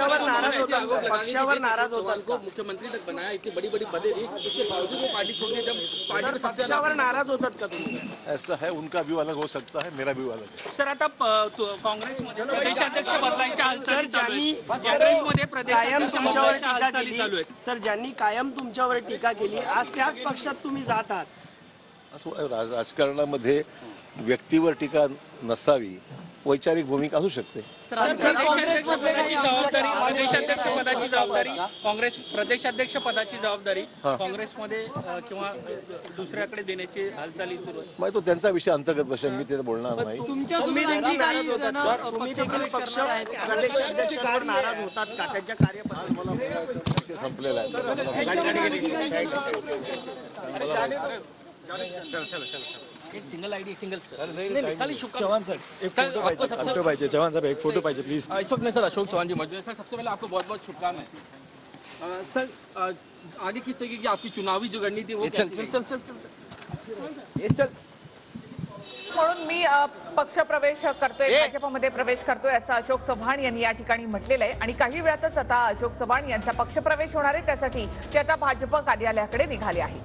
पक्षावर नाराज होतात को मुख्यमंत्री तक बनाया, इतनी बड़ी बड़ी पदे दी, उसके बावजूद वो पार्टी छोड़ने जब पार्टी में पक्षावर नाराज होतात का तुम्ही? ऐसा है, उनका व्यू अलग हो सकता है, मेरा व्यू अलग है. सर आता काँग्रेसमध्ये प्रदेशाध्यक्ष बदलायच्या हालचाली चालू आहेत. काँग्रेसमध्ये प्रदेशाध्यक्ष तुमच्यावर बदलायच्या टीका हालचाली चालू केली. आहेत. सर, ज्यांनी कायम तुमच्यावर टीका केली, आज त्याच पक्षात तुम्ही जात आहात. असं राजकारणामध्ये व्यक्तीवर टीका नसावी, वैचारिक भूमिका असू शकते. प्रदेशाध्यक्ष पदाची जबाबदारी काँग्रेस प्रदेशाध्यक्ष पदाची जबाबदारी काँग्रेसमध्ये किंवा दुसऱ्याकडे देण्याची हालचाली सुरू आहेत. मग तो त्यांचा विषय अंतर्गत विषय, मी ते बोलणार नाही. तुम्ही देखील नाराज होतात सर, तुम्ही देखील पक्ष प्रदेशाध्यक्षांवर नाराज होतात का त्यांच्या कार्यपद्धतीवर? संपलेला आहे. एक सिंगल आईडी, एक सिंगल चौहान साहब एक फोटो पाहिजे. चौहान साहब एक फोटो पाहिजे प्लीज. इस वक्त में सर अशोक चौहान जी मौजूद हैं. सर, सबसे पहले आपको बहुत बहुत शुभकामनाएं. सर, आगे किस तरीके की आपकी चुनावी जो रणनीति वो म्हणून मी पक्ष प्रवेश करतोय, भाजपमध्ये प्रवेश करतोय असं अशोक चव्हाण यांनी या ठिकाणी म्हटलेलं आहे. आणि काही वेळातच आता अशोक चव्हाण यांचा पक्ष प्रवेश होणार आहे, त्यासाठी ते आता भाजप कार्यालयाकडे निघाले आहे.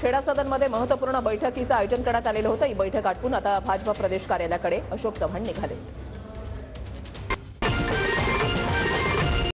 खेडा सदनमध्ये महत्त्वपूर्ण बैठकीचं आयोजन करण्यात आलेलं होतं. ही बैठक आटपून आता भाजप प्रदेश कार्यालयाकडे अशोक चव्हाण निघाले.